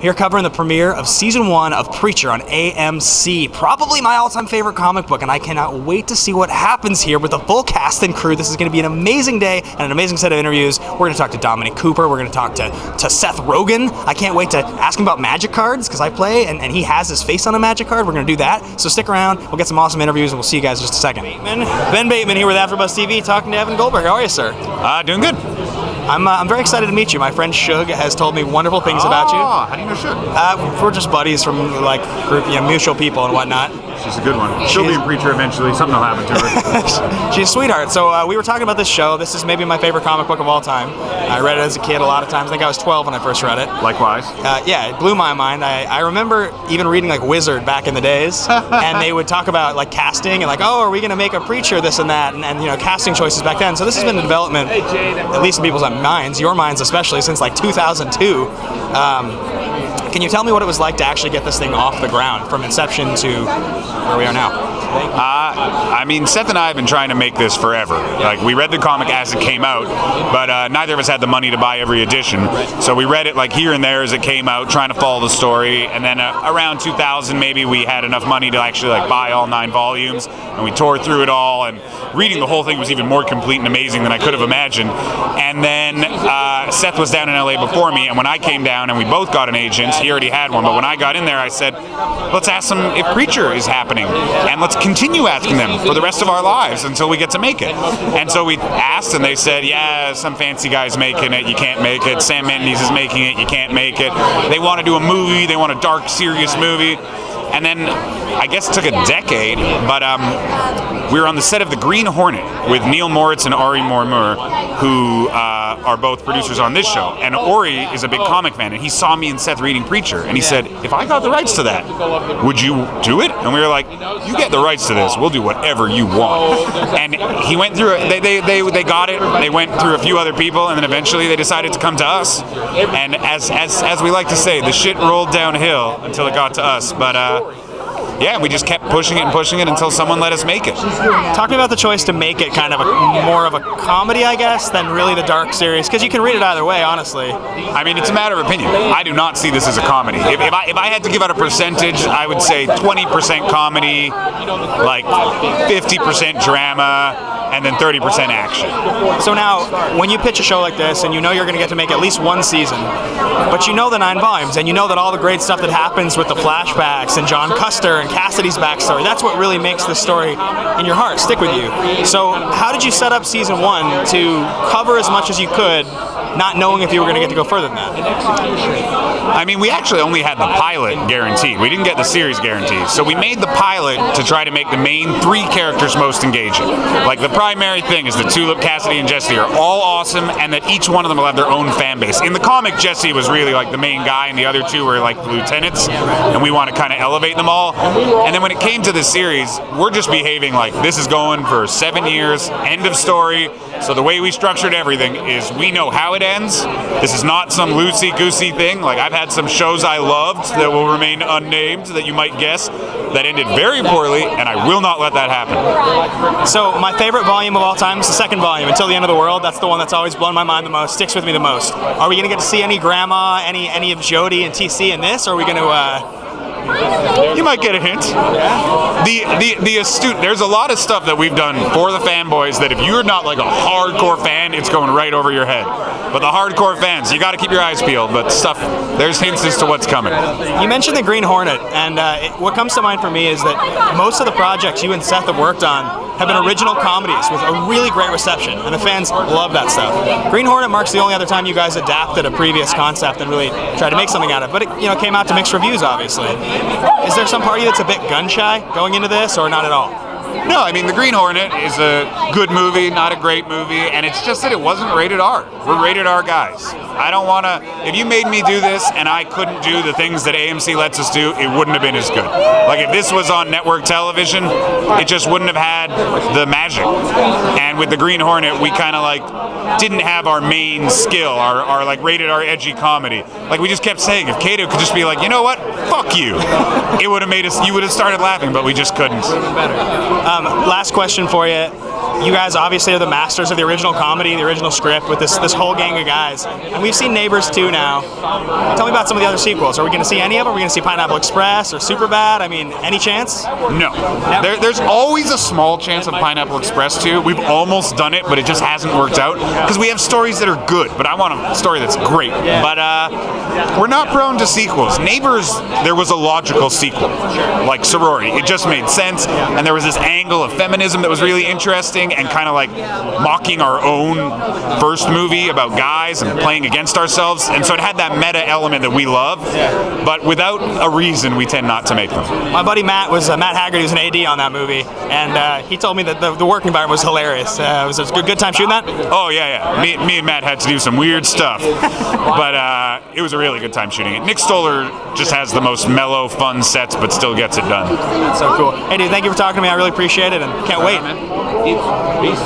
Here covering the premiere of Season 1 of Preacher on AMC. Probably my all-time favorite comic book, and I cannot wait to see what happens here with the full cast and crew. This is going to be an amazing day and an amazing set of interviews. We're going to talk to Dominic Cooper. We're going to talk to Seth Rogen. I can't wait to ask him about magic cards, because I play, and he has his face on a magic card. We're going to do that. So stick around. We'll get some awesome interviews, and we'll see you guys in just a second. Ben Bateman here with AfterBuzz TV, talking to Evan Goldberg. How are you, sir? Doing good. I'm very excited to meet you. My friend Shug has told me wonderful things about you. How do you know Shug? We're just buddies from like group, mutual people and whatnot. She's a good one. She'll be in Preacher eventually. Something will happen to her. She's a sweetheart. So we were talking about this show. This is maybe my favorite comic book of all time. I read it as a kid a lot of times. I think I was 12 when I first read it. Likewise. Yeah, it blew my mind. I remember even reading like Wizard back in the days, and they would talk about like casting and like, oh, are we going to make a Preacher, this and that, and casting choices back then. So this has been in development, at least in people's minds, your minds especially, since like 2002. Can you tell me what it was like to actually get this thing off the ground from inception to where we are now? I mean, Seth and I have been trying to make this forever. Like, we read the comic as it came out, but neither of us had the money to buy every edition. So we read it like here and there as it came out, trying to follow the story. And then around 2000, maybe we had enough money to actually like buy all 9 volumes, and we tore through it all. And reading the whole thing was even more complete and amazing than I could have imagined. And then Seth was down in LA before me, and when I came down, and we both got an agent, he already had one. But when I got in there, I said, let's ask them if Preacher is happening, and let's continue asking them for the rest of our lives until we get to make it. And so we asked, and they said, yeah, some fancy guy's making it, you can't make it. Sam Mendes is making it, you can't make it. They want to do a movie, they want a dark, serious movie. And then, I guess it took a decade, but we were on the set of The Green Hornet with Neil Moritz and Ari Mormur, who are both producers on this show. And Ori is a big comic fan, and he saw me and Seth reading Preacher, and he said, if I got the rights to that, would you do it? And we were like, you get the rights to this, we'll do whatever you want. And he went through it, they got it, they went through a few other people, and then eventually they decided to come to us. And as we like to say, the shit rolled downhill until it got to us. But yeah, we just kept pushing it until someone let us make it. Talking about the choice to make it kind of more of a comedy, I guess, than really the dark series, because you can read it either way, honestly. I mean, it's a matter of opinion. I do not see this as a comedy. If I had to give out a percentage, I would say 20% comedy, like 50% drama, and then 30% action. So now, when you pitch a show like this, and you know you're going to get to make at least one season, but you know the 9 volumes, and you know that all the great stuff that happens with the flashbacks and John Custer and Cassidy's backstory, that's what really makes the story in your heart stick with you. So how did you set up Season 1 to cover as much as you could, not knowing if you were going to get to go further than that? I mean, we actually only had the pilot guaranteed. We didn't get the series guaranteed. So we made the pilot to try to make the main 3 characters most engaging. Like, the primary thing is that Tulip, Cassidy, and Jesse are all awesome, and that each one of them will have their own fan base. In the comic, Jesse was really like the main guy, and the other 2 were like the lieutenants, and we want to kind of elevate them all. And then when it came to the series, we're just behaving like this is going for 7 years, end of story. So the way we structured everything is we know how it ends. This is not some loosey-goosey thing. Like, I've had some shows I loved that will remain unnamed that you might guess that ended very poorly, and I will not let that happen. So my favorite volume of all time is the 2nd volume, Until the End of the World. That's the one that's always blown my mind the most, sticks with me the most. Are we going to get to see any Grandma, any of Jody and TC in this, or are we going to... You might get a hint. The astute. There's a lot of stuff that we've done for the fanboys that if you're not like a hardcore fan, it's going right over your head. But the hardcore fans, you got to keep your eyes peeled. But there's hints as to what's coming. You mentioned the Green Hornet, and what comes to mind for me is that most of the projects you and Seth have worked on have been original comedies with a really great reception, and the fans love that stuff. Green Hornet marks the only other time you guys adapted a previous concept and really tried to make something out of it, but it came out to mixed reviews, obviously. Is there some part of you that's a bit gun-shy going into this, or not at all? No, I mean, The Green Hornet is a good movie, not a great movie, and it's just that it wasn't rated R. We're rated R guys. I don't want to... If you made me do this and I couldn't do the things that AMC lets us do, it wouldn't have been as good. Like, if this was on network television, it just wouldn't have had the magic. And with The Green Hornet, we kind of, like, didn't have our main skill, our like, rated R edgy comedy. Like, we just kept saying, if Kato could just be like, you know what? Fuck you. It would have made us... You would have started laughing, but we just couldn't. Last question for you. you guys obviously are the masters of the original comedy, the original script with this whole gang of guys. And we've seen Neighbors 2 now. Tell me about some of the other sequels. Are we going to see any of them? Are we going to see Pineapple Express or Superbad? I mean, any chance? No. There's always a small chance of Pineapple Express 2. We've almost done it, but it just hasn't worked out because we have stories that are good, but I want a story that's great. Yeah. But we're not prone to sequels. Neighbors, there was a logical sequel, like Sorority. It just made sense, and there was this angle of feminism that was really interesting and kind of like mocking our own first movie about guys and playing against ourselves, and so it had that meta element that we love, but without a reason we tend not to make them. My buddy Matt Haggerty was an AD on that movie, and he told me that the work environment was hilarious. Was it a good time shooting that? Oh yeah. Me and Matt had to do some weird stuff, but it was a really good time shooting it. Nick Stoller just has the most mellow, fun sets, but still gets it done. That's so cool. Hey dude, thank you for talking to me. I really appreciate it, and can't wait. Peace.